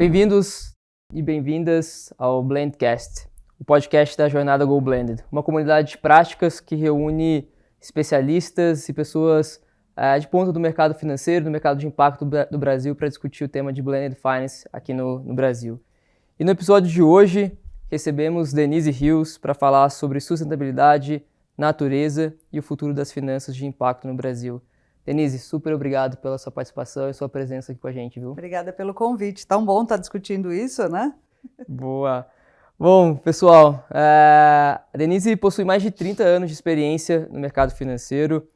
Bem-vindos e bem-vindas ao Blendcast, o podcast da jornada Go Blended, uma comunidade de práticas que reúne especialistas e pessoas de ponta do mercado financeiro, do mercado de impacto do Brasil para discutir o tema de Blended Finance aqui no Brasil. E no episódio de hoje, recebemos Denise Rios para falar sobre sustentabilidade, natureza e o futuro das finanças de impacto no Brasil. Denise, super obrigado pela sua participação e sua presença aqui com a gente, viu? Obrigada pelo convite. Tão bom estar discutindo isso, né? Boa. Bom, pessoal, a Denise possui mais de 30 anos de experiência no mercado financeiro,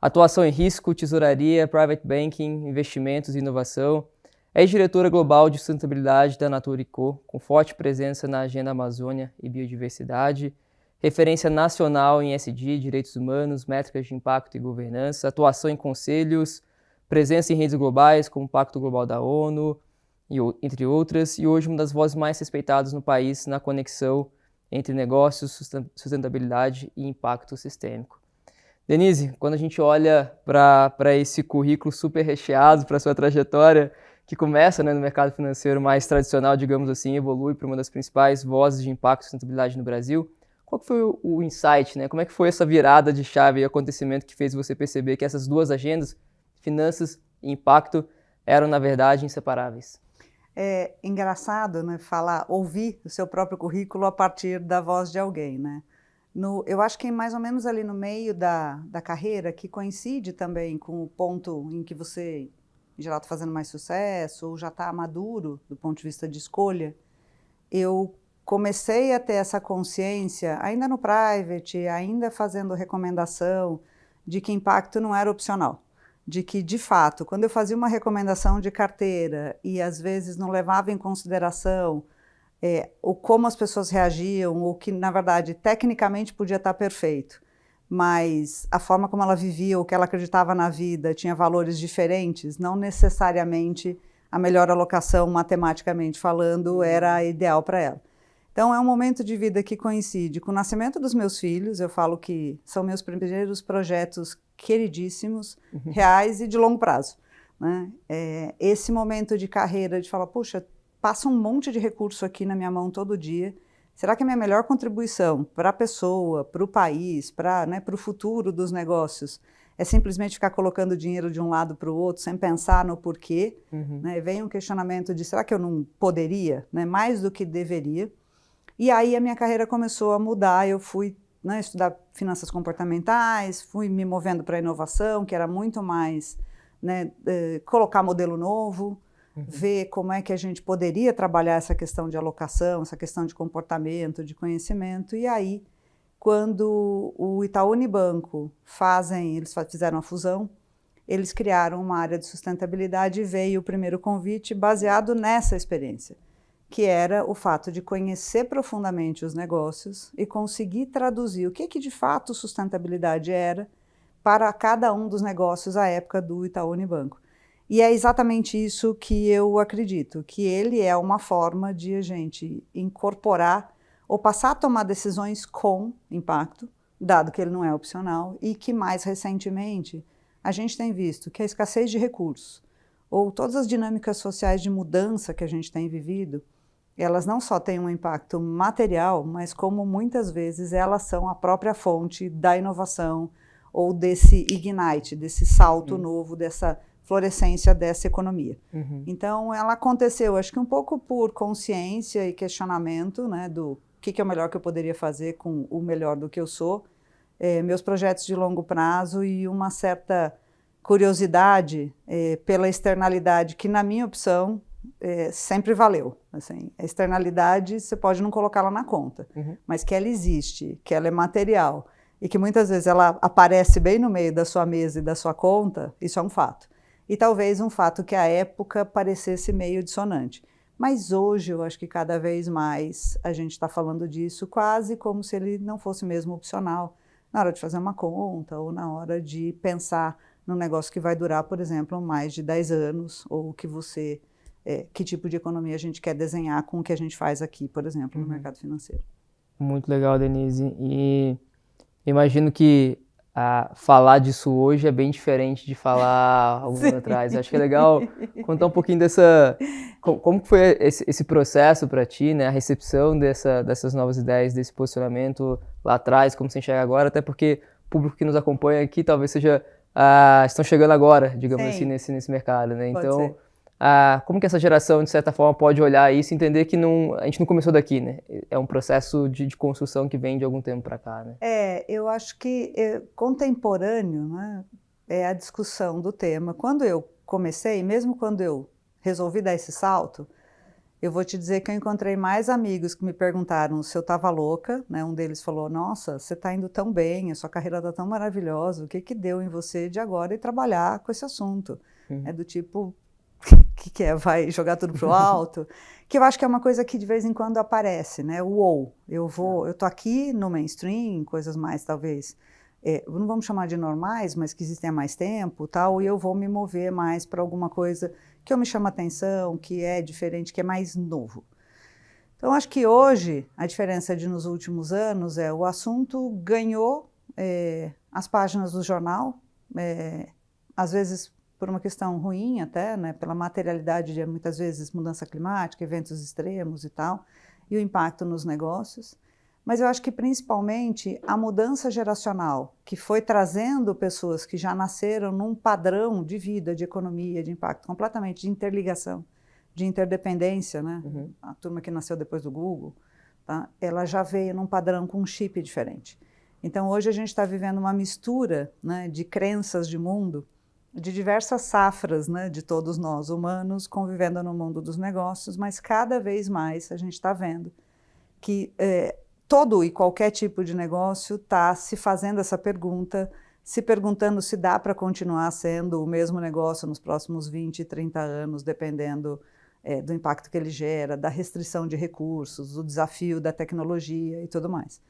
atuação em risco, tesouraria, private banking, investimentos e inovação. É diretora global de sustentabilidade da Natura & Co, com forte presença na Agenda Amazônia e Biodiversidade, referência nacional em ESG, direitos humanos, métricas de impacto e governança, atuação em conselhos, presença em redes globais como o Pacto Global da ONU, entre outras, e hoje uma das vozes mais respeitadas no país na conexão entre negócios, sustentabilidade e impacto sistêmico. Denise, quando a gente olha para esse currículo super recheado, para a sua trajetória, que começa no mercado financeiro mais tradicional, digamos assim, evolui para uma das principais vozes de impacto e sustentabilidade no Brasil, qual que foi o insight, né? Como é que foi essa virada de chave e acontecimento que fez você perceber que essas duas agendas, finanças e impacto, eram, na verdade, inseparáveis? É engraçado, né, ouvir o seu próprio currículo a partir da voz de alguém, né? Eu acho que mais ou menos ali no meio da carreira, que coincide também com o ponto em que você, em geral, está fazendo mais sucesso ou já está maduro do ponto de vista de escolha, eu comecei a ter essa consciência, ainda no private, ainda fazendo recomendação, de que impacto não era opcional. De que, de fato, quando eu fazia uma recomendação de carteira e às vezes não levava em consideração o como as pessoas reagiam, ou que, na verdade, tecnicamente podia estar perfeito, mas a forma como ela vivia, o que ela acreditava na vida, tinha valores diferentes, não necessariamente a melhor alocação, matematicamente falando, era a ideal para ela. Então, é um momento de vida que coincide com o nascimento dos meus filhos. Eu falo que são meus primeiros projetos queridíssimos, reais e de longo prazo, né? Esse momento de carreira, de falar, puxa, passa um monte de recurso aqui na minha mão todo dia. Será que a minha melhor contribuição para a pessoa, para o país, para o futuro dos negócios, é simplesmente ficar colocando dinheiro de um lado para o outro, sem pensar no porquê? Né? Vem um questionamento de, será que eu não poderia, né, mais do que deveria? E aí a minha carreira começou a mudar, eu fui estudar finanças comportamentais, fui me movendo para a inovação, que era muito mais colocar modelo novo, ver como é que a gente poderia trabalhar essa questão de alocação, essa questão de comportamento, de conhecimento. E aí, quando o Itaú Unibanco eles fizeram a fusão, eles criaram uma área de sustentabilidade e veio o primeiro convite baseado nessa experiência, que era o fato de conhecer profundamente os negócios e conseguir traduzir o que de fato sustentabilidade era para cada um dos negócios à época do Itaú Unibanco. E é exatamente isso que eu acredito, que ele é uma forma de a gente incorporar ou passar a tomar decisões com impacto, dado que ele não é opcional, e que mais recentemente a gente tem visto que a escassez de recursos ou todas as dinâmicas sociais de mudança que a gente tem vivido, elas não só têm um impacto material, mas como muitas vezes elas são a própria fonte da inovação ou desse ignite, desse salto novo, dessa florescência dessa economia. Então, ela aconteceu, acho que um pouco por consciência e questionamento, né, do que é o melhor que eu poderia fazer com o melhor do que eu sou, meus projetos de longo prazo e uma certa curiosidade pela externalidade que, na minha opção, sempre valeu. Assim, a externalidade você pode não colocá-la na conta, mas que ela existe, que ela é material e que muitas vezes ela aparece bem no meio da sua mesa e da sua conta, isso é um fato. E talvez um fato que à época parecesse meio dissonante. Mas hoje eu acho que cada vez mais a gente está falando disso quase como se ele não fosse mesmo opcional na hora de fazer uma conta ou na hora de pensar num negócio que vai durar, por exemplo, mais de 10 anos ou que tipo de economia a gente quer desenhar com o que a gente faz aqui, por exemplo, no mercado financeiro. Muito legal, Denise. E imagino que falar disso hoje é bem diferente de falar alguns anos atrás. Eu acho que é legal contar um pouquinho como que foi esse processo para ti, né? A recepção dessas novas ideias, desse posicionamento lá atrás, como você enxerga agora, até porque o público que nos acompanha aqui talvez estão chegando agora, digamos assim, nesse mercado, né? Então, como que essa geração, de certa forma, pode olhar isso e entender que a gente não começou daqui, né? É um processo de construção que vem de algum tempo para cá, né? Eu acho que contemporâneo, né, é a discussão do tema. Quando eu comecei, mesmo quando eu resolvi dar esse salto, eu vou te dizer que eu encontrei mais amigos que me perguntaram se eu estava louca, né? Um deles falou, nossa, você está indo tão bem, a sua carreira está tão maravilhosa, o que deu em você de agora ir trabalhar com esse assunto? É do tipo, que é, vai jogar tudo pro alto, que eu acho que é uma coisa que de vez em quando aparece, né? Eu tô aqui no mainstream, coisas mais talvez, não vamos chamar de normais, mas que existem há mais tempo, tal, e eu vou me mover mais para alguma coisa que eu me chamo atenção, que é diferente, que é mais novo. Então, acho que hoje, a diferença de nos últimos anos o assunto ganhou as páginas do jornal, às vezes por uma questão ruim até, né, pela materialidade de muitas vezes mudança climática, eventos extremos e tal, e o impacto nos negócios. Mas eu acho que principalmente a mudança geracional, que foi trazendo pessoas que já nasceram num padrão de vida, de economia, de impacto, completamente de interligação, de interdependência, né? A turma que nasceu depois do Google, tá? Ela já veio num padrão com um chip diferente. Então hoje a gente está vivendo uma mistura, né, de crenças de mundo, de diversas safras, né, de todos nós humanos convivendo no mundo dos negócios, mas cada vez mais a gente está vendo que todo e qualquer tipo de negócio está se fazendo essa pergunta, se perguntando se dá para continuar sendo o mesmo negócio nos próximos 20, 30 anos, dependendo do impacto que ele gera, da restrição de recursos, do desafio da tecnologia e tudo mais.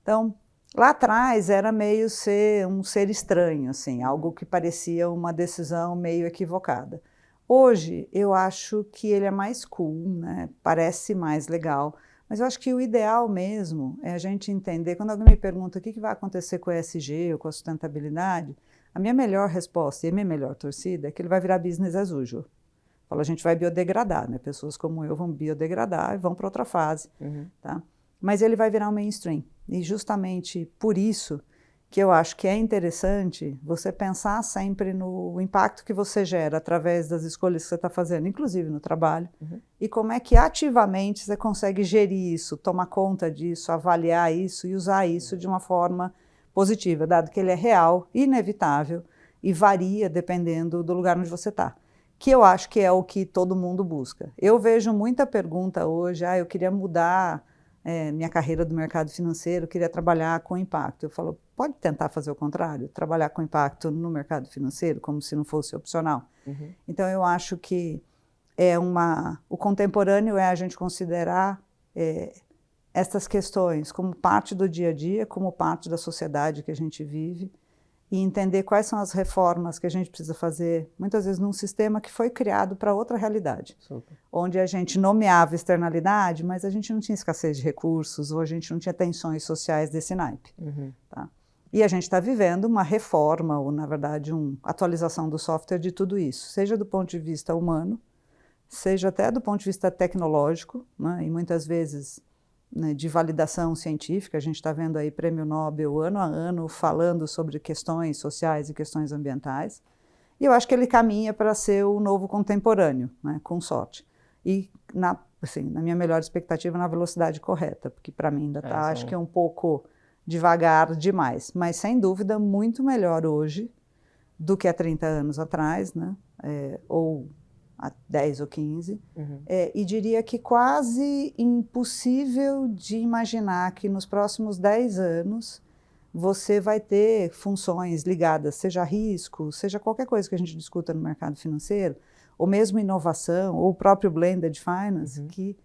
Então, lá atrás era meio ser um ser estranho, assim, algo que parecia uma decisão meio equivocada. Hoje, eu acho que ele é mais cool, né? Parece mais legal, mas eu acho que o ideal mesmo é a gente entender, quando alguém me pergunta o que vai acontecer com o ESG ou com a sustentabilidade, a minha melhor resposta e a minha melhor torcida é que ele vai virar business as usual. Fala, a gente vai biodegradar, né? Pessoas como eu vão biodegradar e vão para outra fase, tá? Mas ele vai virar um mainstream. E justamente por isso que eu acho que é interessante você pensar sempre no impacto que você gera através das escolhas que você está fazendo, inclusive no trabalho, e como é que ativamente você consegue gerir isso, tomar conta disso, avaliar isso e usar isso de uma forma positiva, dado que ele é real, inevitável e varia dependendo do lugar onde você está. Que eu acho que é o que todo mundo busca. Eu vejo muita pergunta hoje, eu queria mudar minha carreira do mercado financeiro, queria trabalhar com impacto. Eu falo, pode tentar fazer o contrário, trabalhar com impacto no mercado financeiro, como se não fosse opcional. Então, eu acho que o contemporâneo é a gente considerar essas questões como parte do dia a dia, como parte da sociedade que a gente vive, e entender quais são as reformas que a gente precisa fazer, muitas vezes num sistema que foi criado para outra realidade, onde a gente nomeava externalidade, mas a gente não tinha escassez de recursos, ou a gente não tinha tensões sociais desse naipe. Tá? E a gente está vivendo uma reforma, ou na verdade uma atualização do software de tudo isso, seja do ponto de vista humano, seja até do ponto de vista tecnológico, né? E muitas vezes de validação científica, a gente está vendo aí prêmio Nobel ano a ano falando sobre questões sociais e questões ambientais, e eu acho que ele caminha para ser o novo contemporâneo, né, com sorte, e na minha melhor expectativa na velocidade correta, porque para mim ainda está, acho que é um pouco devagar demais, mas sem dúvida muito melhor hoje do que há 30 anos atrás, né, ou há 10 ou 15, e diria que quase impossível de imaginar que nos próximos 10 anos você vai ter funções ligadas, seja a risco, seja qualquer coisa que a gente discuta no mercado financeiro, ou mesmo inovação, ou o próprio blended finance, que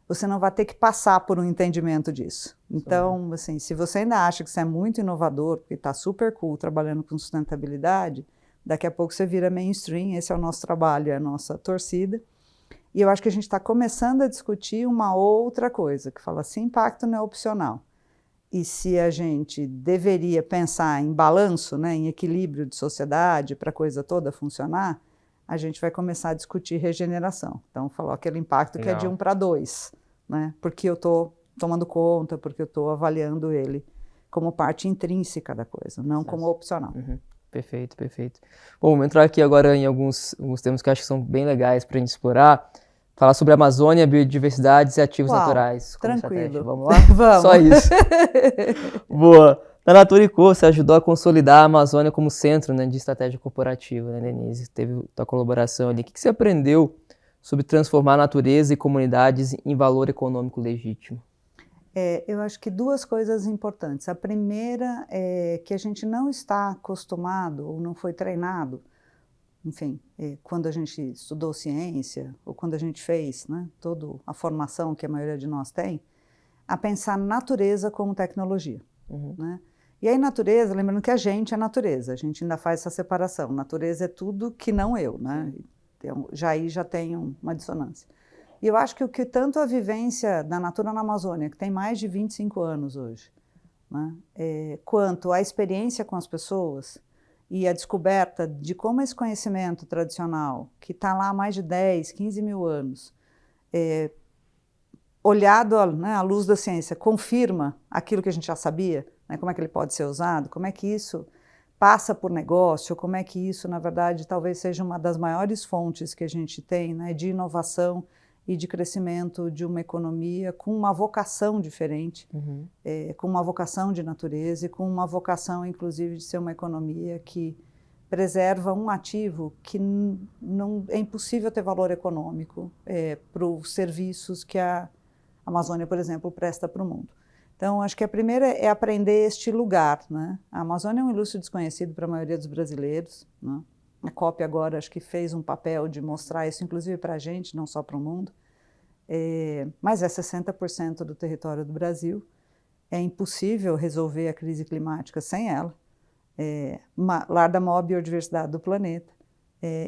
você não vai ter que passar por um entendimento disso. Então, assim, se você ainda acha que você é muito inovador, porque está super cool trabalhando com sustentabilidade, daqui a pouco você vira mainstream, esse é o nosso trabalho, é a nossa torcida. E eu acho que a gente está começando a discutir uma outra coisa, que fala assim, impacto não é opcional. e se a gente deveria pensar em balanço, né, em equilíbrio de sociedade para a coisa toda funcionar, a gente vai começar a discutir regeneração. Então, falou aquele impacto que é de 1 para 2, né, porque eu estou tomando conta, porque eu estou avaliando ele como parte intrínseca da coisa, não como opcional. Uhum. Perfeito, perfeito. Bom, vamos entrar aqui agora em alguns termos que eu acho que são bem legais para a gente explorar. Falar sobre Amazônia, biodiversidade e ativos naturais. Tranquilo. Vamos lá? Vamos. Só isso. Boa. Na Natura & Co, você ajudou a consolidar a Amazônia como centro, né, de estratégia corporativa, né, Denise? Teve tua colaboração ali. O que você aprendeu sobre transformar a natureza e comunidades em valor econômico legítimo? Eu acho que 2 coisas importantes. A primeira é que a gente não está acostumado ou não foi treinado, enfim, quando a gente estudou ciência ou quando a gente fez, né, toda a formação que a maioria de nós tem, a pensar natureza como tecnologia. Né? E aí natureza, lembrando que a gente é natureza, a gente ainda faz essa separação. Natureza é tudo que não eu, né? Então, aí já tem uma dissonância. E eu acho que o que tanto a vivência da Natura na Amazônia, que tem mais de 25 anos hoje, né, quanto a experiência com as pessoas e a descoberta de como esse conhecimento tradicional, que está lá há mais de 10, 15 mil anos, olhado à luz da ciência, confirma aquilo que a gente já sabia, né, como é que ele pode ser usado, como é que isso passa por negócio, como é que isso, na verdade, talvez seja uma das maiores fontes que a gente tem, né, de inovação e de crescimento de uma economia com uma vocação diferente, com uma vocação de natureza e com uma vocação, inclusive, de ser uma economia que preserva um ativo que não é impossível ter valor econômico para os serviços que a Amazônia, por exemplo, presta para o mundo. Então, acho que a primeira é aprender este lugar, né? A Amazônia é um ilustre desconhecido para a maioria dos brasileiros, né? A COP agora acho que fez um papel de mostrar isso, inclusive para a gente, não só para o mundo, mas é 60% do território do Brasil. É impossível resolver a crise climática sem ela. Lar da maior biodiversidade do planeta.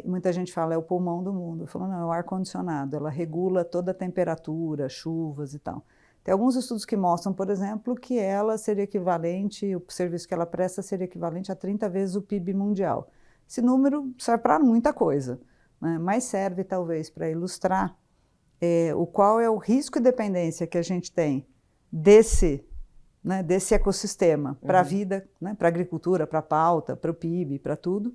Muita gente fala, é o pulmão do mundo. Eu falo, não, é o ar-condicionado, ela regula toda a temperatura, chuvas e tal. Tem alguns estudos que mostram, por exemplo, que ela seria equivalente, o serviço que ela presta seria equivalente a 30 vezes o PIB mundial. Esse número serve para muita coisa, né? Mas serve talvez para ilustrar qual é o risco e dependência que a gente tem desse ecossistema para a vida, né? Para a agricultura, para a pauta, para o PIB, para tudo,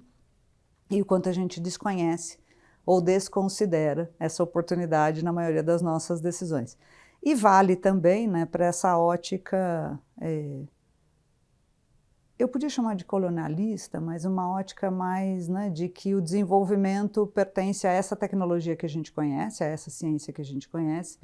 e o quanto a gente desconhece ou desconsidera essa oportunidade na maioria das nossas decisões. E vale também, né, para essa ótica, eu podia chamar de colonialista, mas uma ótica mais, né, de que o desenvolvimento pertence a essa tecnologia que a gente conhece, a essa ciência que a gente conhece,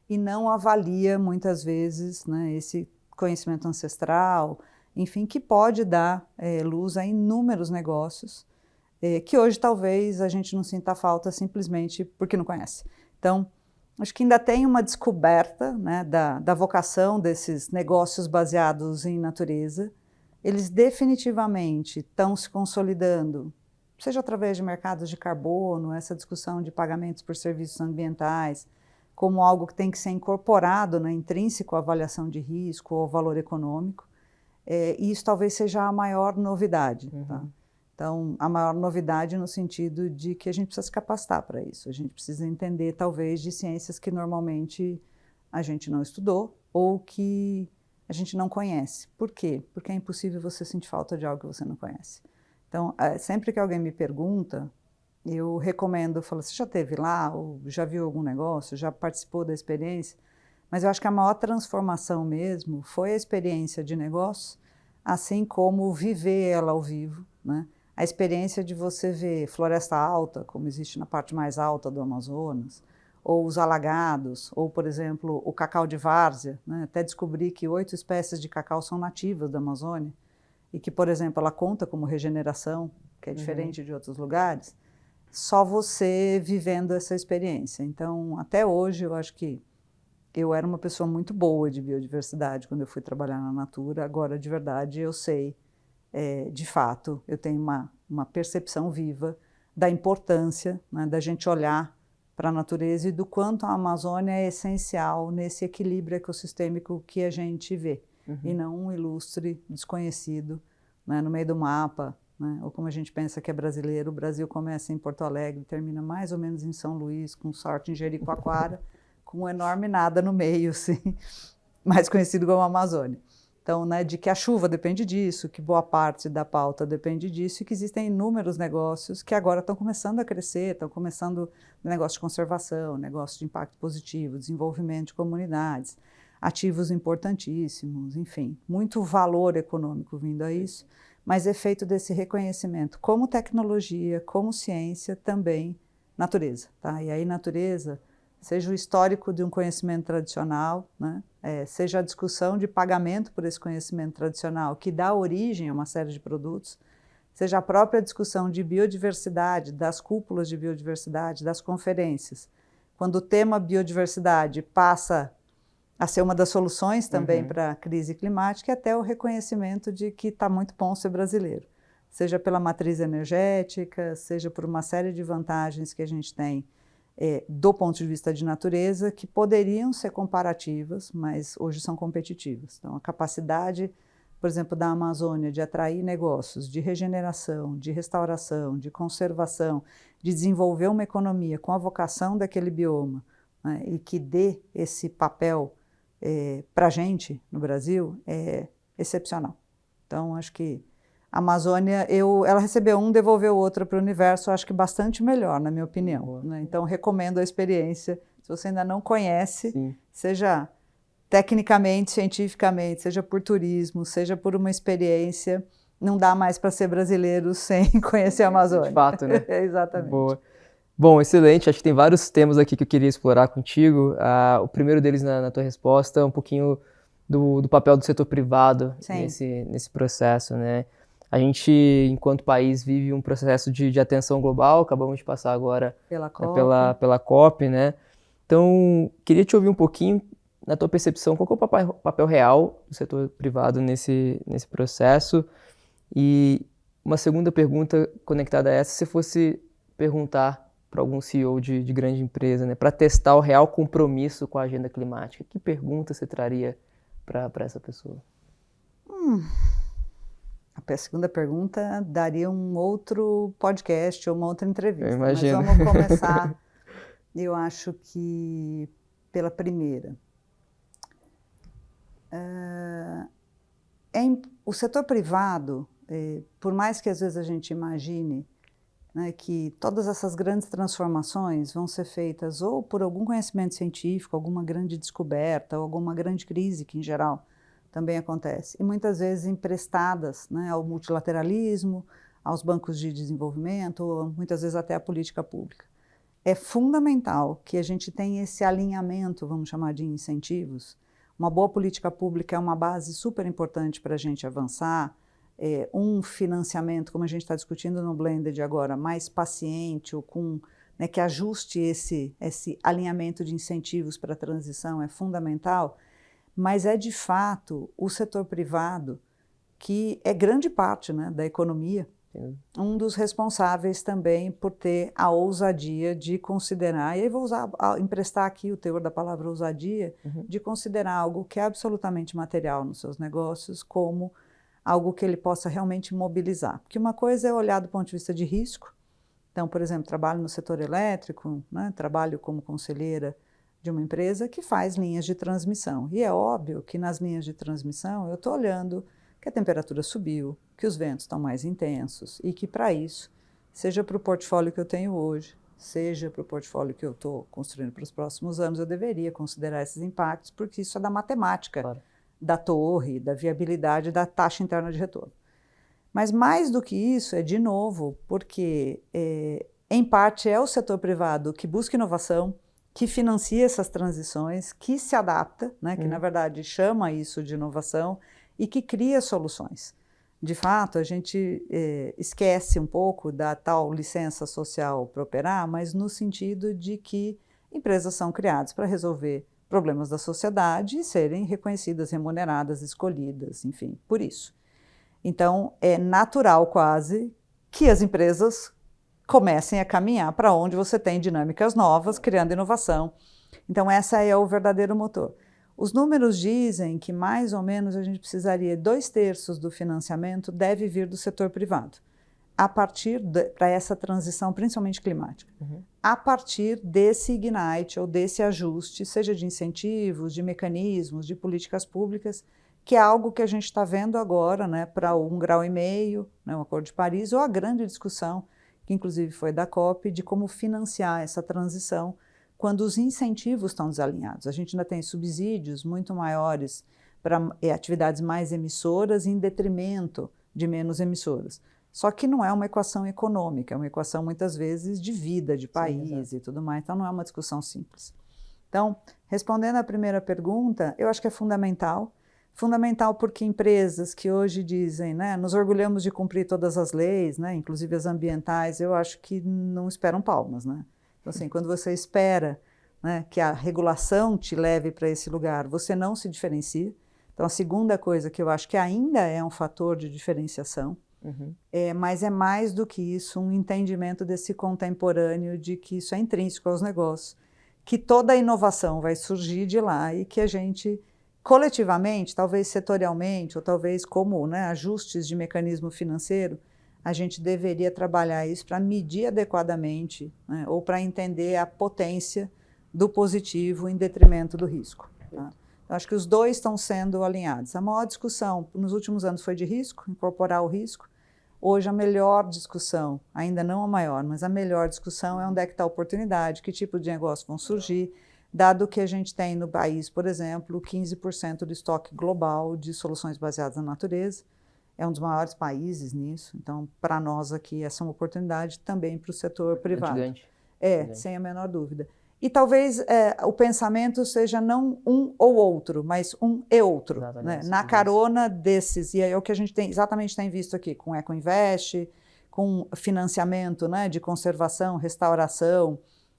e não avalia muitas vezes, né, esse conhecimento ancestral, enfim, que pode dar luz a inúmeros negócios, que hoje talvez a gente não sinta falta simplesmente porque não conhece. Então, acho que ainda tem uma descoberta, né, da vocação desses negócios baseados em natureza. Eles definitivamente estão se consolidando, seja através de mercados de carbono, essa discussão de pagamentos por serviços ambientais, como algo que tem que ser incorporado, né, intrínseco à avaliação de risco ou ao valor econômico. E isso talvez seja a maior novidade. Tá? Então, a maior novidade no sentido de que a gente precisa se capacitar para isso. A gente precisa entender, talvez, de ciências que normalmente a gente não estudou ou que a gente não conhece. Por quê? Porque é impossível você sentir falta de algo que você não conhece. Então, sempre que alguém me pergunta, eu recomendo, eu falo, você já esteve lá, ou já viu algum negócio, já participou da experiência? Mas eu acho que a maior transformação mesmo foi a experiência de negócio, assim como viver ela ao vivo, né? A experiência de você ver floresta alta, como existe na parte mais alta do Amazonas, ou os alagados, ou, por exemplo, o cacau de várzea, né? Até descobri que 8 espécies de cacau são nativas da Amazônia, e que, por exemplo, ela conta como regeneração, que é diferente de outros lugares, só você vivendo essa experiência. Então, até hoje, eu acho que eu era uma pessoa muito boa de biodiversidade quando eu fui trabalhar na Natura. Agora, de verdade, eu sei, de fato, eu tenho uma percepção viva da importância, né, da gente olhar para a natureza e do quanto a Amazônia é essencial nesse equilíbrio ecossistêmico que a gente vê. e não um ilustre desconhecido, né, no meio do mapa, né, ou como a gente pensa que é brasileiro, o Brasil começa em Porto Alegre, termina mais ou menos em São Luís, com sorte em Jericoacoara, com um enorme nada no meio, assim, mais conhecido como Amazônia. Então, né, de que a chuva depende disso, que boa parte da pauta depende disso e que existem inúmeros negócios que agora estão começando a crescer, estão começando negócio de conservação, negócio de impacto positivo, desenvolvimento de comunidades, ativos importantíssimos, enfim, muito valor econômico vindo a isso, mas efeito desse reconhecimento como tecnologia, como ciência, também natureza, tá? E aí natureza, seja o histórico de um conhecimento tradicional, né? Seja a discussão de pagamento por esse conhecimento tradicional, que dá origem a uma série de produtos, seja a própria discussão de biodiversidade, das cúpulas de biodiversidade, das conferências. Quando o tema biodiversidade passa a ser uma das soluções também para a crise climática, e até o reconhecimento de que está muito bom ser brasileiro, seja pela matriz energética, seja por uma série de vantagens que a gente tem do ponto de vista de natureza, que poderiam ser comparativas, mas hoje são competitivas. Então, a capacidade, por exemplo, da Amazônia de atrair negócios de regeneração, de restauração, de conservação, de desenvolver uma economia com a vocação daquele bioma, né, e que dê esse papel para a gente no Brasil, é excepcional. Então, acho que a Amazônia, ela recebeu um, devolveu outro para o universo, acho que bastante melhor, na minha opinião, né? Então, recomendo a experiência. Se você ainda não conhece, sim, seja tecnicamente, cientificamente, seja por turismo, seja por uma experiência, não dá mais para ser brasileiro sem conhecer a Amazônia. De fato, né? Exatamente. Boa. Bom, excelente. Acho que tem vários temas aqui que eu queria explorar contigo. O primeiro deles na tua resposta é um pouquinho do papel do setor privado nesse processo, né? A gente, enquanto país, vive um processo de atenção global, acabamos de passar agora pela COP, né? Então, queria te ouvir um pouquinho, na tua percepção, qual que é o papel real do setor privado nesse processo? E uma segunda pergunta conectada a essa, se fosse perguntar para algum CEO de grande empresa, né, para testar o real compromisso com a agenda climática, que pergunta você traria para essa pessoa? A segunda pergunta daria um outro podcast ou uma outra entrevista. Eu imagino. Mas vamos começar, eu acho que pela primeira. O setor privado, por mais que às vezes a gente imagine, né, que todas essas grandes transformações vão ser feitas ou por algum conhecimento científico, alguma grande descoberta, ou alguma grande crise que, em geral, também acontece, e muitas vezes emprestadas, né, ao multilateralismo, aos bancos de desenvolvimento, ou muitas vezes até à política pública. É fundamental que a gente tenha esse alinhamento, vamos chamar de incentivos. Uma boa política pública é uma base super importante para a gente avançar, um financiamento, como a gente está discutindo no Blended agora, mais paciente, ou com, né, que ajuste esse alinhamento de incentivos para a transição é fundamental, mas é de fato o setor privado que é grande parte, né, da economia, um dos responsáveis também por ter a ousadia de considerar, e aí vou emprestar aqui o teor da palavra ousadia, de considerar algo que é absolutamente material nos seus negócios como algo que ele possa realmente mobilizar. Porque uma coisa é olhar do ponto de vista de risco. Então, por exemplo, trabalho no setor elétrico, né, trabalho como conselheira de uma empresa que faz linhas de transmissão. E é óbvio que nas linhas de transmissão eu estou olhando que a temperatura subiu, que os ventos estão mais intensos e que para isso, seja para o portfólio que eu tenho hoje, seja para o portfólio que eu estou construindo para os próximos anos, eu deveria considerar esses impactos, porque isso é da matemática, claro, da torre, da viabilidade, da taxa interna de retorno. Mas mais do que isso, é de novo, porque em parte é o setor privado que busca inovação, que financia essas transições, que se adapta, né, que na verdade chama isso de inovação e que cria soluções. De fato, a gente esquece um pouco da tal licença social para operar, mas no sentido de que empresas são criadas para resolver problemas da sociedade e serem reconhecidas, remuneradas, escolhidas, enfim, por isso. Então, é natural quase que as empresas comecem a caminhar para onde você tem dinâmicas novas, criando inovação. Então, essa é o verdadeiro motor. Os números dizem que mais ou menos a gente precisaria 2/3 do financiamento deve vir do setor privado, a partir para essa transição, principalmente climática. A partir desse ignite ou desse ajuste, seja de incentivos, de mecanismos, de políticas públicas, que é algo que a gente está vendo agora, né, para o 1,5 graus, né, o Acordo de Paris, ou a grande discussão, que inclusive foi da COP, de como financiar essa transição quando os incentivos estão desalinhados. A gente ainda tem subsídios muito maiores para atividades mais emissoras em detrimento de menos emissoras. Só que não é uma equação econômica, é uma equação muitas vezes de vida, de país. Sim, e tudo mais, então não é uma discussão simples. Então, respondendo à primeira pergunta, eu acho que é fundamental porque empresas que hoje dizem, né, nos orgulhamos de cumprir todas as leis, né, inclusive as ambientais, eu acho que não esperam palmas, né? Então, assim, quando você espera, né, que a regulação te leve para esse lugar, você não se diferencia. Então, a segunda coisa que eu acho que ainda é um fator de diferenciação, mas é mais do que isso, um entendimento desse contemporâneo de que isso é intrínseco aos negócios, que toda a inovação vai surgir de lá e que a gente, coletivamente, talvez setorialmente, ou talvez como, né, ajustes de mecanismo financeiro, a gente deveria trabalhar isso para medir adequadamente, né, ou para entender a potência do positivo em detrimento do risco. Tá? Então, acho que os dois estão sendo alinhados. A maior discussão nos últimos anos foi de risco, incorporar o risco. Hoje a melhor discussão, ainda não a maior, mas a melhor discussão é onde é que está a oportunidade, que tipo de negócio vão surgir, dado que a gente tem no país, por exemplo, 15% do estoque global de soluções baseadas na natureza. É um dos maiores países nisso, então para nós aqui essa é uma oportunidade também para o setor privado. Gigante. Sem a menor dúvida. E talvez o pensamento seja não um ou outro, mas um e outro, né? Na carona desses, e é o que a gente exatamente tem visto aqui, com EcoInvest, com financiamento, né, de conservação, restauração,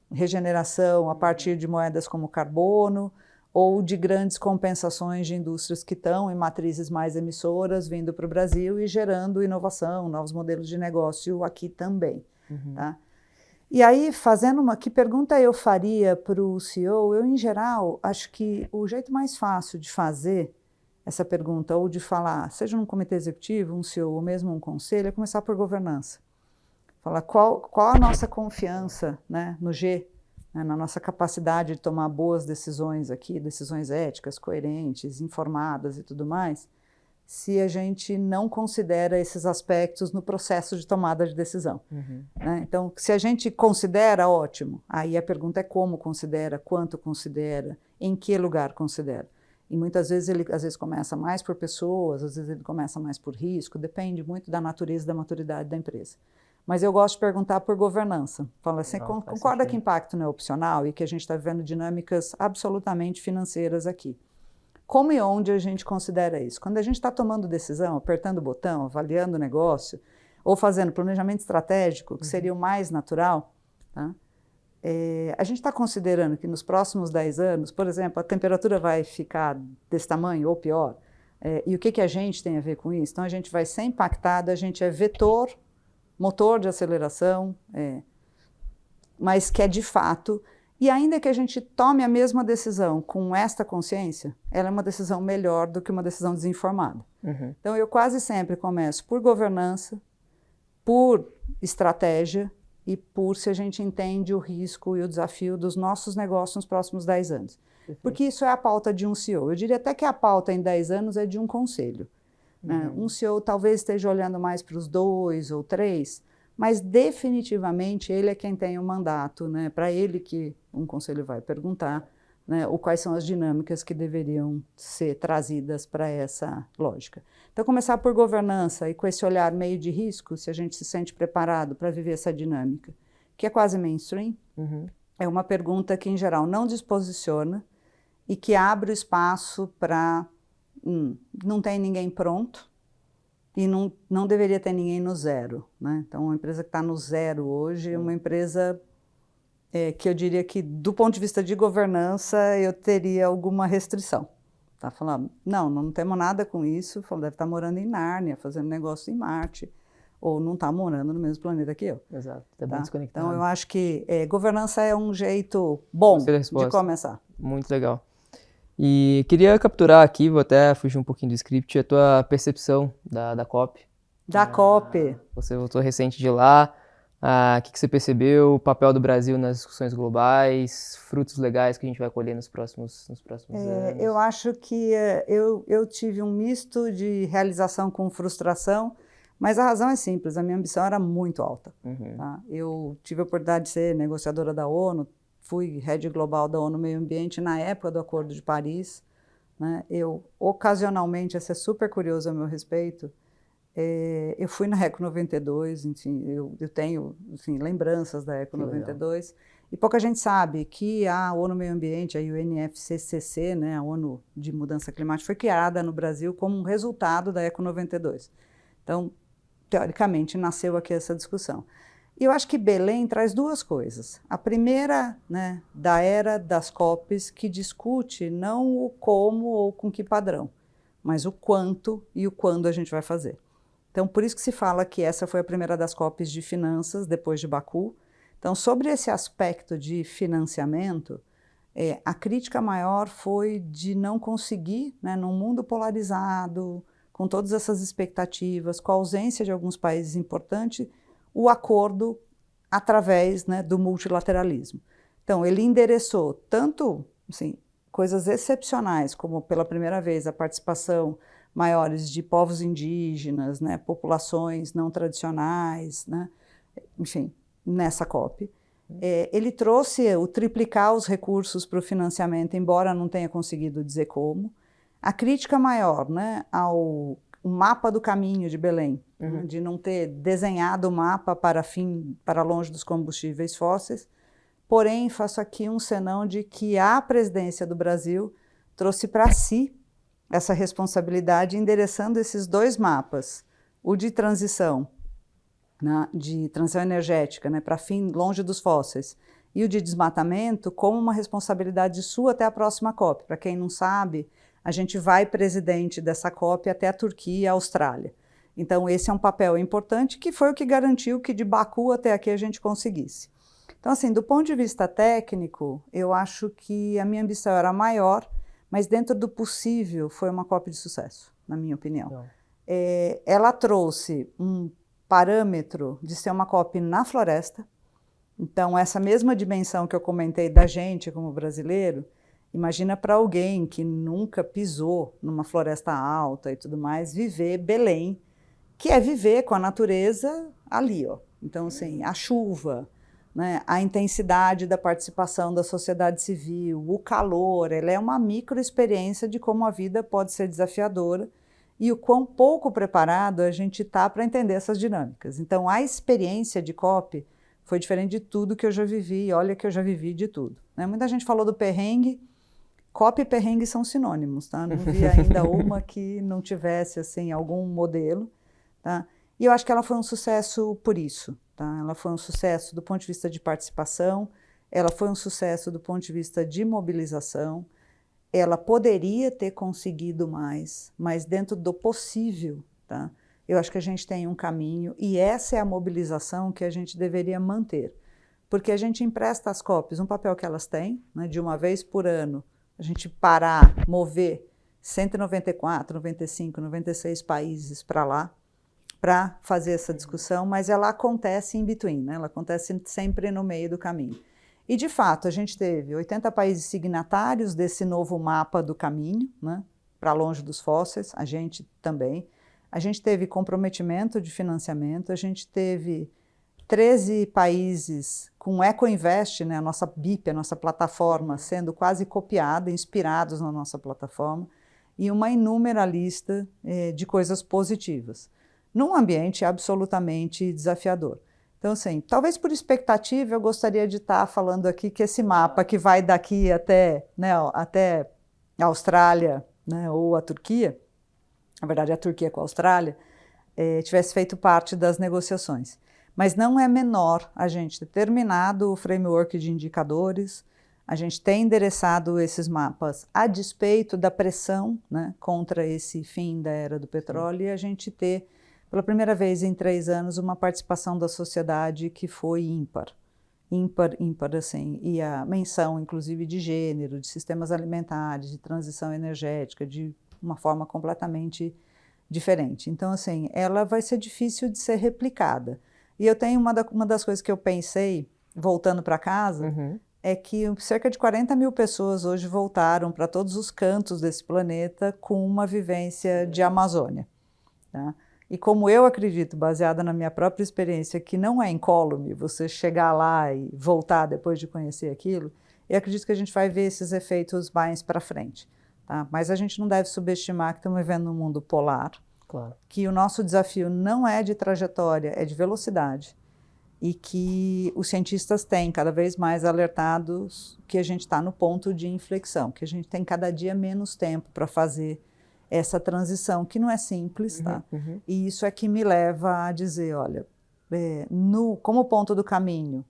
regeneração a partir de moedas como carbono, ou de grandes compensações de indústrias que estão em matrizes mais emissoras, vindo para o Brasil e gerando inovação, novos modelos de negócio aqui também. Tá? E aí, que pergunta eu faria para o CEO? Eu, em geral, acho que o jeito mais fácil de fazer essa pergunta, ou de falar, seja num comitê executivo, um CEO, ou mesmo um conselho, é começar por governança. Falar qual a nossa confiança, né, no G, né, na nossa capacidade de tomar boas decisões aqui, decisões éticas, coerentes, informadas e tudo mais, se a gente não considera esses aspectos no processo de tomada de decisão. Né? Então, se a gente considera, ótimo. Aí a pergunta é como considera, quanto considera, em que lugar considera. E muitas vezes ele começa mais por pessoas, às vezes ele começa mais por risco, depende muito da natureza e da maturidade da empresa. Mas eu gosto de perguntar por governança. Fala assim, concorda que impacto não é opcional e que a gente está vivendo dinâmicas absolutamente financeiras aqui. Como e onde a gente considera isso? Quando a gente está tomando decisão, apertando o botão, avaliando o negócio, ou fazendo planejamento estratégico, que seria o mais natural, tá? A gente está considerando que nos próximos 10 anos, por exemplo, a temperatura vai ficar desse tamanho ou pior, e o que a gente tem a ver com isso? Então, a gente vai ser impactado, a gente é vetor, motor de aceleração, mas que é de fato. E ainda que a gente tome a mesma decisão com esta consciência, ela é uma decisão melhor do que uma decisão desinformada. Então, eu quase sempre começo por governança, por estratégia e por se a gente entende o risco e o desafio dos nossos negócios nos próximos 10 anos. Porque isso é a pauta de um CEO. Eu diria até que a pauta em 10 anos é de um conselho. Né? Um CEO talvez esteja olhando mais para os 2 ou 3, mas definitivamente ele é quem tem o mandato, né? Para ele que um conselho vai perguntar, né, quais são as dinâmicas que deveriam ser trazidas para essa lógica. Então, começar por governança e com esse olhar meio de risco, se a gente se sente preparado para viver essa dinâmica, que é quase mainstream, é uma pergunta que, em geral, não desposiciona e que abre o espaço para não tem ninguém pronto, e não deveria ter ninguém no zero. Né? Então, uma empresa que está no zero hoje é uma empresa que eu diria que, do ponto de vista de governança, eu teria alguma restrição. Tá? Falando, não temos nada com isso, deve estar morando em Nárnia, fazendo negócio em Marte, ou não está morando no mesmo planeta que eu. Exato, está bem desconectado. Então, eu acho que governança é um jeito bom de começar. Muito legal. E queria capturar aqui, vou até fugir um pouquinho do script, a tua percepção da COP. Da COP. Você voltou recente de lá. O que você percebeu? O papel do Brasil nas discussões globais, frutos legais que a gente vai colher nos próximos anos? Eu acho que eu tive um misto de realização com frustração, mas a razão é simples, a minha ambição era muito alta. Tá? Eu tive a oportunidade de ser negociadora da ONU, fui head global da ONU Meio Ambiente na época do Acordo de Paris. Né? Eu, ocasionalmente, esse é super curioso a meu respeito, eu fui na Eco 92, enfim, eu tenho lembranças da Eco 92, e pouca gente sabe que a ONU Meio Ambiente, a UNFCCC, né, a ONU de Mudança Climática, foi criada no Brasil como um resultado da Eco 92. Então, teoricamente, nasceu aqui essa discussão. E eu acho que Belém traz duas coisas. A primeira, né, da era das COPs, que discute não o como ou com que padrão, mas o quanto e o quando a gente vai fazer. Então, por isso que se fala que essa foi a primeira das COPs de finanças, depois de Baku. Então, sobre esse aspecto de financiamento, a crítica maior foi de não conseguir, né, num mundo polarizado, com todas essas expectativas, com a ausência de alguns países importantes, o acordo através, né, do multilateralismo. Então, ele endereçou tanto assim, coisas excepcionais, como pela primeira vez a participação maiores de povos indígenas, né, populações não tradicionais, né, enfim, nessa COP. Ele trouxe o triplicar os recursos para o financiamento, embora não tenha conseguido dizer como. A crítica maior, né, ao mapa do caminho de Belém, né, de não ter desenhado o mapa para longe dos combustíveis fósseis. Porém, faço aqui um senão de que a presidência do Brasil trouxe para si essa responsabilidade, endereçando esses dois mapas, o de transição energética, né, para fim longe dos fósseis, e o de desmatamento, como uma responsabilidade sua até a próxima COP. Para quem não sabe, a gente vai presidente dessa COP até a Turquia e a Austrália. Então, esse é um papel importante que foi o que garantiu que de Baku até aqui a gente conseguisse. Então, assim, do ponto de vista técnico, eu acho que a minha ambição era maior, mas dentro do possível foi uma COP de sucesso, na minha opinião. Ela trouxe um parâmetro de ser uma COP na floresta, então essa mesma dimensão que eu comentei da gente como brasileiro, imagina para alguém que nunca pisou numa floresta alta e tudo mais, viver Belém, que é viver com a natureza ali, ó. Então, assim, a chuva, né, a intensidade da participação da sociedade civil, o calor, ela é uma microexperiência de como a vida pode ser desafiadora e o quão pouco preparado a gente está para entender essas dinâmicas. Então, a experiência de COP foi diferente de tudo que eu já vivi, e olha que eu já vivi de tudo. Né? Muita gente falou do perrengue, COP e perrengue são sinônimos, tá? Não vi ainda uma que não tivesse assim, algum modelo. Tá? E eu acho que ela foi um sucesso por isso. Tá? Ela foi um sucesso do ponto de vista de participação, ela foi um sucesso do ponto de vista de mobilização, ela poderia ter conseguido mais, mas dentro do possível, tá? Eu acho que a gente tem um caminho e essa é a mobilização que a gente deveria manter, porque a gente empresta às COPs um papel que elas têm, né, de uma vez por ano, a gente parar, mover 194, 95, 96 países para lá, para fazer essa discussão, mas ela acontece in between, né? Ela acontece sempre no meio do caminho. E, de fato, a gente teve 80 países signatários desse novo mapa do caminho, né, para longe dos fósseis, a gente também. A gente teve comprometimento de financiamento, a gente teve 13 países com EcoInvest, né, a nossa BIP, a nossa plataforma, sendo quase copiada, inspirados na nossa plataforma, e uma inúmera lista de coisas positivas, num ambiente absolutamente desafiador. Então, assim, talvez por expectativa eu gostaria de estar falando aqui que esse mapa que vai daqui até, né, até a Austrália, né, ou a Turquia, na verdade a Turquia com a Austrália, tivesse feito parte das negociações. Mas não é menor a gente ter terminado o framework de indicadores, a gente tem endereçado esses mapas a despeito da pressão, né, contra esse fim da era do petróleo, e a gente ter pela primeira vez em 3 anos, uma participação da sociedade que foi ímpar. ímpar assim, e a menção, inclusive, de gênero, de sistemas alimentares, de transição energética, de uma forma completamente diferente. Então, assim, ela vai ser difícil de ser replicada. E eu tenho uma das coisas que eu pensei, voltando para casa, é que cerca de 40 mil pessoas hoje voltaram para todos os cantos desse planeta com uma vivência de Amazônia. Tá? E como eu acredito, baseada na minha própria experiência, que não é incólume você chegar lá e voltar depois de conhecer aquilo, eu acredito que a gente vai ver esses efeitos mais para frente. Tá? Mas a gente não deve subestimar que estamos vivendo num mundo polar, Claro. que o nosso desafio não é de trajetória, é de velocidade, e que os cientistas têm cada vez mais alertados que a gente está no ponto de inflexão, que a gente tem cada dia menos tempo para fazer essa transição, que não é simples, tá? E isso é que me leva a dizer, olha, como ponto do caminho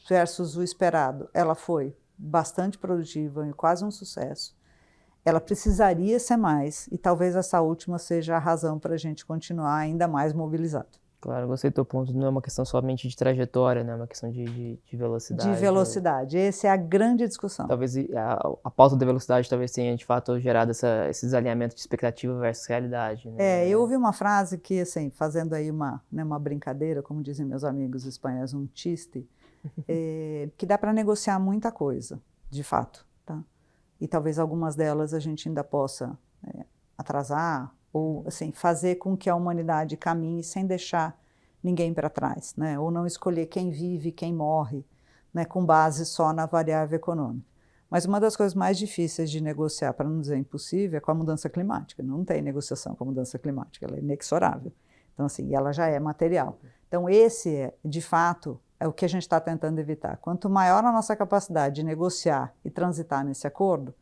versus o esperado, ela foi bastante produtiva e quase um sucesso. Ela precisaria ser mais, e talvez essa última seja a razão para a gente continuar ainda mais mobilizado. Claro, gostei do teu ponto. Não é uma questão somente de trajetória, né? É uma questão de velocidade. De velocidade. Essa é a grande discussão. Talvez a pauta da velocidade talvez tenha, de fato, gerado esse desalinhamento de expectativa versus realidade. Né? Eu ouvi uma frase que, assim, fazendo aí uma brincadeira, como dizem meus amigos espanhóis, um chiste, que dá para negociar muita coisa, de fato. Tá? E talvez algumas delas a gente ainda possa atrasar, ou assim, fazer com que a humanidade caminhe sem deixar ninguém para trás, né? Ou não escolher quem vive e quem morre, né? Com base só na variável econômica. Mas uma das coisas mais difíceis de negociar, para não dizer impossível, é com a mudança climática. Não tem negociação com a mudança climática, ela é inexorável. Então, assim, ela já é material. Então, esse, de fato, é o que a gente está tentando evitar. Quanto maior a nossa capacidade de negociar e transitar nesse acordo,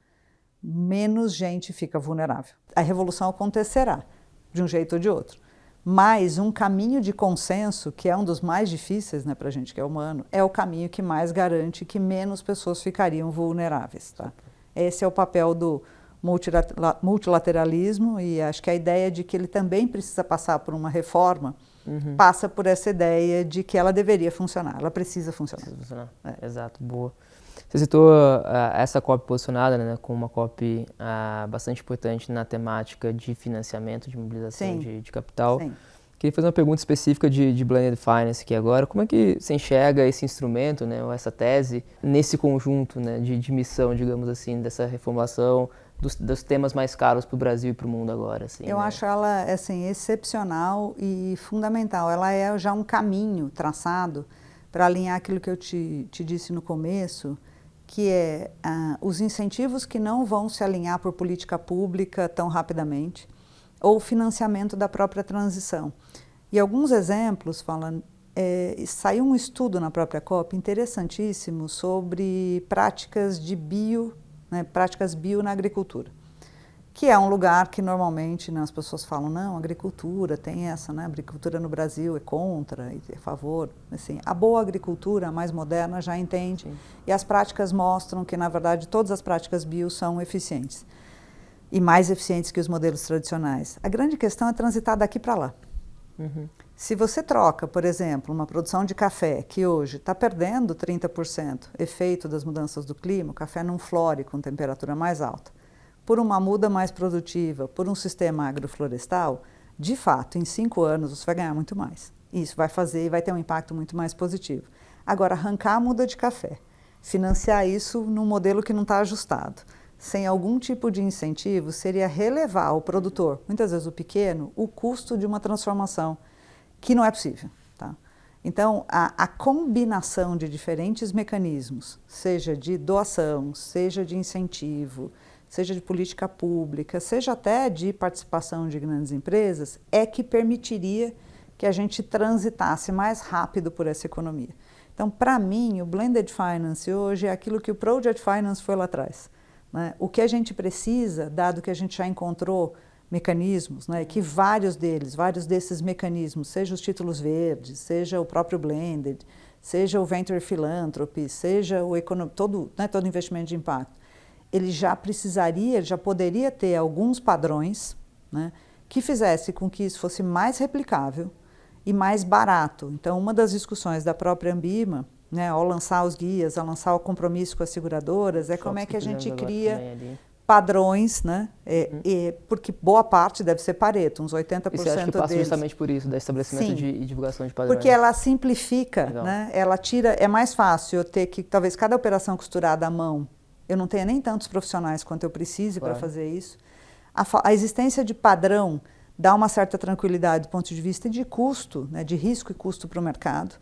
menos gente fica vulnerável. A revolução acontecerá, de um jeito ou de outro. Mas um caminho de consenso, que é um dos mais difíceis, né, para a gente que é humano, é o caminho que mais garante que menos pessoas ficariam vulneráveis. Tá? Esse é o papel do multilateralismo, e acho que a ideia de que ele também precisa passar por uma reforma passa por essa ideia de que ela deveria funcionar, ela precisa funcionar. Exato, boa. Você citou essa COP posicionada, né, como uma COP bastante importante na temática de financiamento, de mobilização de capital. Sim. Queria fazer uma pergunta específica de Blended Finance aqui agora. Como é que você enxerga esse instrumento, né, ou essa tese, nesse conjunto, né, de missão, digamos assim, dessa reformulação dos temas mais caros para o Brasil e para o mundo agora? Assim, Eu acho ela assim, excepcional e fundamental. Ela é já um caminho traçado para alinhar aquilo que eu te disse no começo, que é os incentivos que não vão se alinhar por política pública tão rapidamente, ou o financiamento da própria transição. E alguns exemplos falam, saiu um estudo na própria COP interessantíssimo sobre práticas práticas bio na agricultura, que é um lugar que normalmente, né, as pessoas falam, não, agricultura tem essa, né, agricultura no Brasil é contra, é a favor. Assim, a boa agricultura, a mais moderna, já entende. Sim. E as práticas mostram que, na verdade, todas as práticas bio são eficientes. E mais eficientes que os modelos tradicionais. A grande questão é transitar daqui para lá. Se você troca, por exemplo, uma produção de café, que hoje está perdendo 30% efeito das mudanças do clima, o café não flore com temperatura mais alta, por uma muda mais produtiva, por um sistema agroflorestal, de fato, em 5 anos você vai ganhar muito mais. Isso vai fazer e vai ter um impacto muito mais positivo. Agora, arrancar a muda de café, financiar isso num modelo que não está ajustado, sem algum tipo de incentivo, seria relevar ao produtor, muitas vezes o pequeno, o custo de uma transformação, que não é possível. Tá? Então, a combinação de diferentes mecanismos, seja de doação, seja de incentivo, seja de política pública, seja até de participação de grandes empresas, é que permitiria que a gente transitasse mais rápido por essa economia. Então, para mim, o Blended Finance hoje é aquilo que o Project Finance foi lá atrás. Né? O que a gente precisa, dado que a gente já encontrou mecanismos, né, que vários desses mecanismos, seja os títulos verdes, seja o próprio Blended, seja o Venture Philanthropy, seja todo investimento de impacto, ele já poderia ter alguns padrões, né, que fizesse com que isso fosse mais replicável e mais barato. Então, uma das discussões da própria Ambima, né, ao lançar os guias, ao lançar o compromisso com as seguradoras, é como é que a gente cria padrões, né? Porque boa parte deve ser Pareto, uns 80% deles. E você acha que passa justamente por isso, da estabelecimento e divulgação de padrões? Porque ela simplifica, né? Ela tira, é mais fácil eu ter que, talvez cada operação costurada à mão, eu não tenha nem tantos profissionais quanto eu precise para fazer isso. A existência de padrão dá uma certa tranquilidade do ponto de vista de custo, né? De risco e custo para o mercado,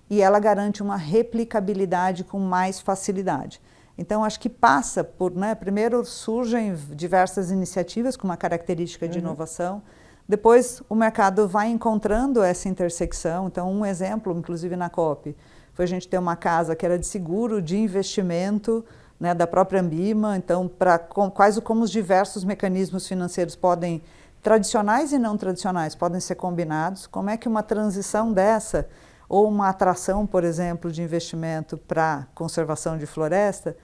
e ela garante uma replicabilidade com mais facilidade. Então, acho que passa por, né, primeiro surgem diversas iniciativas com uma característica de inovação, depois o mercado vai encontrando essa intersecção. Então, um exemplo, inclusive na COP, foi a gente ter uma casa que era de seguro de investimento, né, da própria Ambima, então, como os diversos mecanismos financeiros podem, tradicionais e não tradicionais, podem ser combinados, como é que uma transição dessa, ou uma atração, por exemplo, de investimento para conservação de floresta,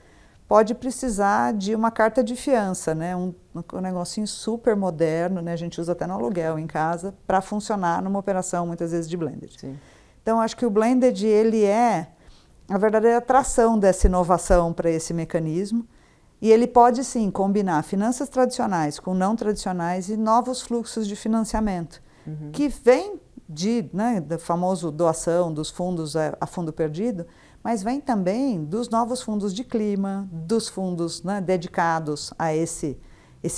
pode precisar de uma carta de fiança, né? Um negocinho super moderno, né? A gente usa até no aluguel em casa, para funcionar numa operação, muitas vezes, de blended. Sim. Então, acho que o blended, ele é a verdadeira atração dessa inovação para esse mecanismo, e ele pode, sim, combinar finanças tradicionais com não tradicionais e novos fluxos de financiamento, que vêm né, da famosa doação dos fundos a fundo perdido, mas vem também dos novos fundos de clima, dos fundos, né, dedicados a esse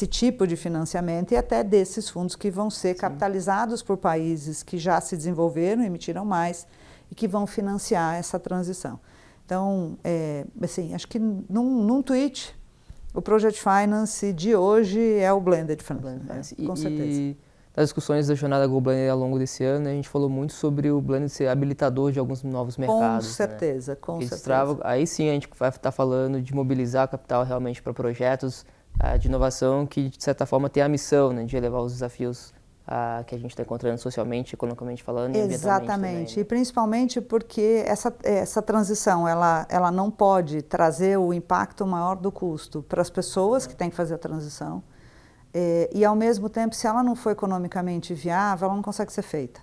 tipo de financiamento e até desses fundos que vão ser capitalizados por países que já se desenvolveram, emitiram mais e que vão financiar essa transição. Então, assim, acho que num tweet, o Project Finance de hoje é o Blended Finance, com certeza. Nas discussões da Jornada Go Blended ao longo desse ano, a gente falou muito sobre o Blended ser habilitador de alguns novos mercados. Com certeza, né? com certeza. Aí sim a gente vai estar falando de mobilizar capital realmente para projetos de inovação que, de certa forma, tem a missão, né, de elevar os desafios que a gente está encontrando socialmente, economicamente falando e ambientalmente também, né? E principalmente porque essa transição ela não pode trazer o impacto maior do custo para as pessoas que têm que fazer a transição, e ao mesmo tempo, se ela não for economicamente viável, ela não consegue ser feita.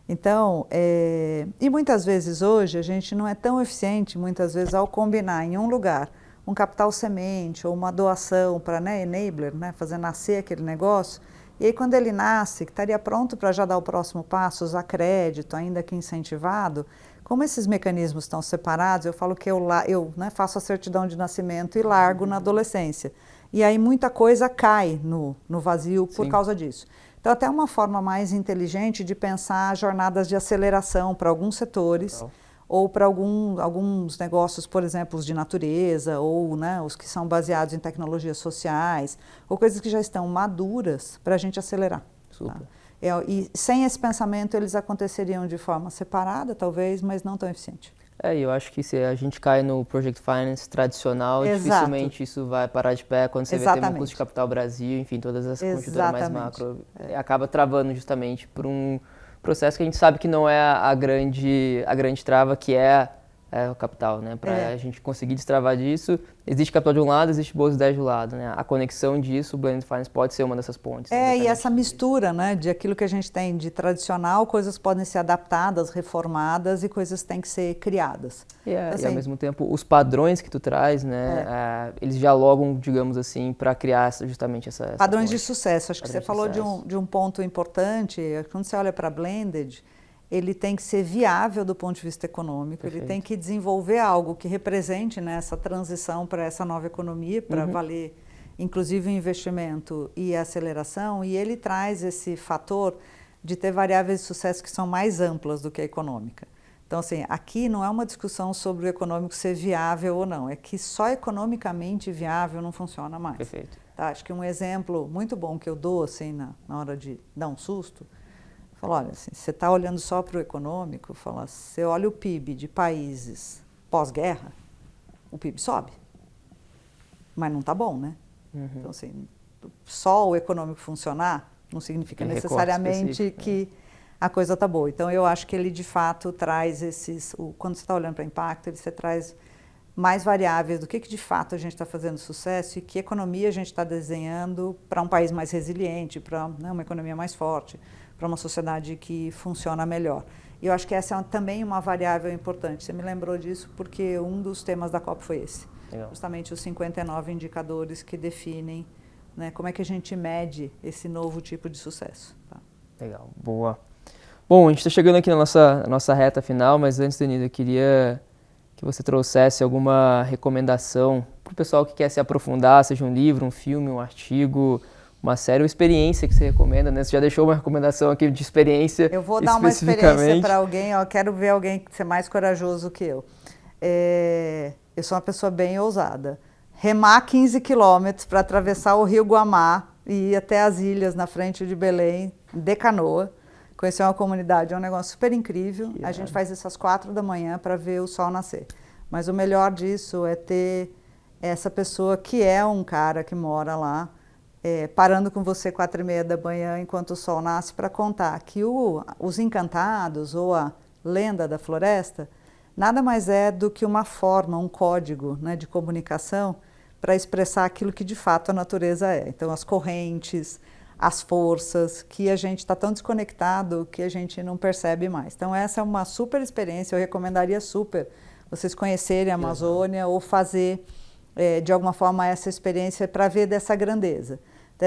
Então, e muitas vezes hoje a gente não é tão eficiente, muitas vezes, ao combinar em um lugar um capital semente ou uma doação para, né, enabler, né, fazer nascer aquele negócio, e aí quando ele nasce, que estaria pronto para já dar o próximo passo, usar crédito, ainda que incentivado, como esses mecanismos estão separados, eu falo que eu né, faço a certidão de nascimento e largo na adolescência. E aí muita coisa cai no vazio por causa disso. Então, até uma forma mais inteligente de pensar jornadas de aceleração para alguns setores, ou para alguns negócios, por exemplo, os de natureza, ou, né, os que são baseados em tecnologias sociais, ou coisas que já estão maduras para a gente acelerar. Super. Tá? E sem esse pensamento, eles aconteceriam de forma separada, talvez, mas não tão eficiente. Eu acho que se a gente cai no Project Finance tradicional, dificilmente isso vai parar de pé quando você vê tema custo de capital Brasil, enfim, todas as conjunturas mais macro, acaba travando justamente por um processo que a gente sabe que não é a grande trava, que é o capital, né? Para a gente conseguir destravar disso, existe capital de um lado, existe bolsa de 10 do lado, né? A conexão disso, o Blended Finance pode ser uma dessas pontes. E essa mistura, né, de aquilo que a gente tem de tradicional, coisas podem ser adaptadas, reformadas e coisas têm que ser criadas. E ao mesmo tempo, os padrões que tu traz, né, eles dialogam, digamos assim, para criar justamente essa padrões ponte. de sucesso. Acho que você falou de um ponto importante. Quando você olha para Blended, ele tem que ser viável do ponto de vista econômico, ele tem que desenvolver algo que represente, né, essa transição para essa nova economia, para valer inclusive o investimento e a aceleração, e ele traz esse fator de ter variáveis de sucesso que são mais amplas do que a econômica. Então, assim, aqui não é uma discussão sobre o econômico ser viável ou não, é que só economicamente viável não funciona mais. Perfeito. Tá, acho que um exemplo muito bom que eu dou, assim, na hora de dar um susto, fala, olha, assim, você está olhando só para o econômico, fala, você olha o PIB de países pós-guerra, o PIB sobe, mas não está bom, né? Então, assim, só o econômico funcionar não significa necessariamente que a coisa está boa. Então, eu acho que ele, de fato, traz quando você está olhando para impacto, você traz mais variáveis do que de fato a gente está fazendo sucesso e que economia a gente está desenhando para um país mais resiliente, para, né, uma economia mais forte, para uma sociedade que funciona melhor. E eu acho que essa é também uma variável importante. Você me lembrou disso porque um dos temas da COP foi esse. Legal. Justamente os 59 indicadores que definem, né, como é que a gente mede esse novo tipo de sucesso. Tá? Legal, boa. Bom, a gente está chegando aqui na nossa reta final, mas antes, Denise, eu queria que você trouxesse alguma recomendação para o pessoal que quer se aprofundar, seja um livro, um filme, um artigo, uma série ou experiência que você recomenda, né? Você já deixou uma recomendação aqui de experiência. Eu vou dar uma experiência para alguém, ó, quero ver alguém ser mais corajoso que eu. Eu sou uma pessoa bem ousada. Remar 15 quilômetros para atravessar o Rio Guamá e ir até as ilhas na frente de Belém, de canoa. Conhecer uma comunidade é um negócio super incrível. A gente faz isso às 4 da manhã para ver o sol nascer. Mas o melhor disso é ter essa pessoa que é um cara que mora lá, parando com você 4h30 da manhã enquanto o sol nasce para contar que os encantados ou a lenda da floresta nada mais é do que uma forma, um código, né, de comunicação para expressar aquilo que de fato a natureza é. Então as correntes, as forças, que a gente está tão desconectado que a gente não percebe mais. Então essa é uma super experiência, eu recomendaria super vocês conhecerem a Amazônia ou fazer de alguma forma essa experiência para ver dessa grandeza.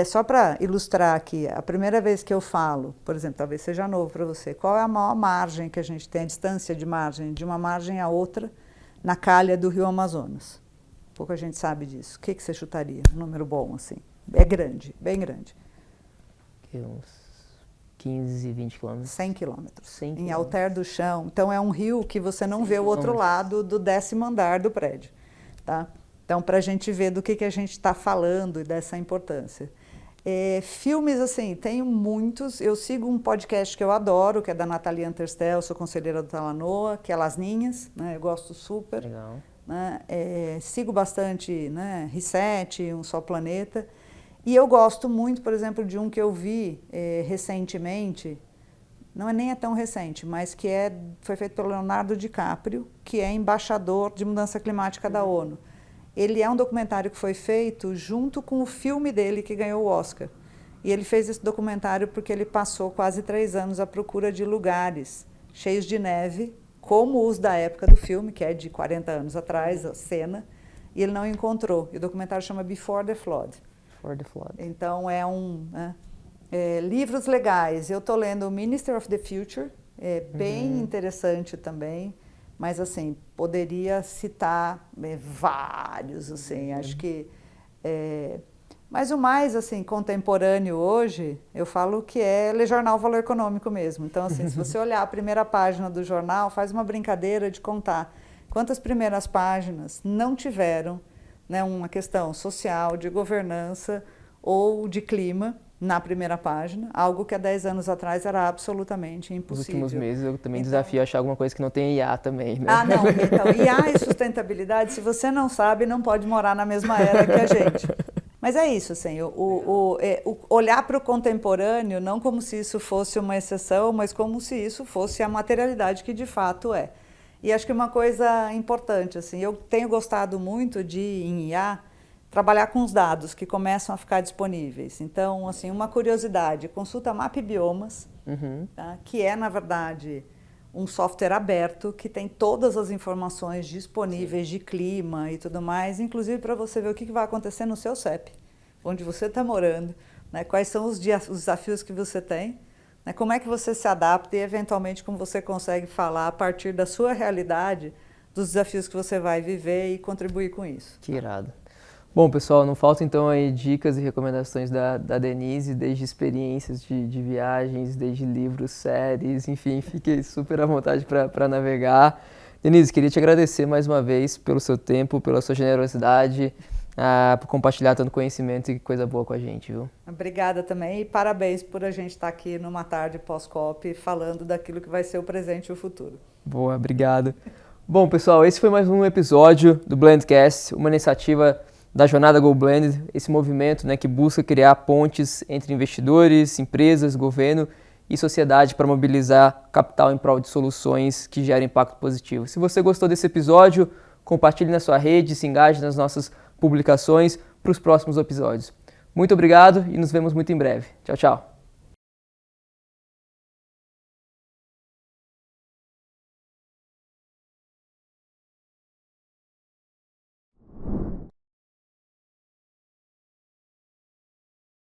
Só para ilustrar aqui, a primeira vez que eu falo, por exemplo, talvez seja novo para você, qual é a maior margem que a gente tem, a distância de margem de uma margem a outra na calha do Rio Amazonas? Pouca gente sabe disso. O que você chutaria? Um número bom, assim. É grande, bem grande. Uns 15, 20 quilômetros. 100 quilômetros. 100 em alter do chão. Então, é um rio que você não vê o outro lado do 10º andar do prédio. Tá? Então, para a gente ver do que a gente está falando e dessa importância. Filmes, assim, tenho muitos. Eu sigo um podcast que eu adoro, que é da Nathalie Anterstel, sou conselheira do Talanoa, que é Las Ninhas, né? Eu gosto super. Legal. Né? Sigo bastante, né? Reset, Um Só Planeta. E eu gosto muito, por exemplo, de um que eu vi recentemente, não é nem tão recente, mas que foi feito pelo Leonardo DiCaprio, que é embaixador de mudança climática da ONU. Ele é um documentário que foi feito junto com o filme dele que ganhou o Oscar. E ele fez esse documentário porque ele passou quase 3 anos à procura de lugares cheios de neve, como os da época do filme, que é de 40 anos atrás, a cena, e ele não encontrou. E o documentário chama Before the Flood. Before the Flood. Então, livros legais. Eu estou lendo o Minister of the Future, bem interessante também. Mas, assim, poderia citar vários, assim, acho que... Mas o mais, assim, contemporâneo hoje, eu falo que é ler jornal Valor Econômico mesmo. Então, assim, se você olhar a primeira página do jornal, faz uma brincadeira de contar quantas primeiras páginas não tiveram, né, uma questão social, de governança ou de clima, na primeira página, algo que há 10 anos atrás era absolutamente impossível. Nos últimos meses eu também desafio a achar alguma coisa que não tenha IA também, né? Ah, não. Então, IA e sustentabilidade, se você não sabe, não pode morar na mesma era que a gente. Mas é isso, assim, olhar para o contemporâneo não como se isso fosse uma exceção, mas como se isso fosse a materialidade que de fato é. E acho que uma coisa importante, assim, eu tenho gostado muito em IA, trabalhar com os dados que começam a ficar disponíveis. Então, assim, uma curiosidade, consulta Map Biomas, tá? Que é, na verdade, um software aberto que tem todas as informações disponíveis de clima e tudo mais, inclusive para você ver o que vai acontecer no seu CEP, onde você está morando, né? Quais são os desafios que você tem, né? Como é que você se adapta e, eventualmente, como você consegue falar a partir da sua realidade dos desafios que você vai viver e contribuir com isso. Que irado. Bom, pessoal, não faltam então aí dicas e recomendações da Denise, desde experiências de viagens, desde livros, séries, enfim, fiquei super à vontade para navegar. Denise, queria te agradecer mais uma vez pelo seu tempo, pela sua generosidade, por compartilhar tanto conhecimento e coisa boa com a gente, viu? Obrigada também e parabéns por a gente estar aqui numa tarde pós-COP falando daquilo que vai ser o presente e o futuro. Boa, obrigado. Bom, pessoal, esse foi mais um episódio do Blendcast, uma iniciativa da Jornada Go Blend, esse movimento, né, que busca criar pontes entre investidores, empresas, governo e sociedade para mobilizar capital em prol de soluções que gerem impacto positivo. Se você gostou desse episódio, compartilhe na sua rede, se engaje nas nossas publicações para os próximos episódios. Muito obrigado e nos vemos muito em breve. Tchau, tchau.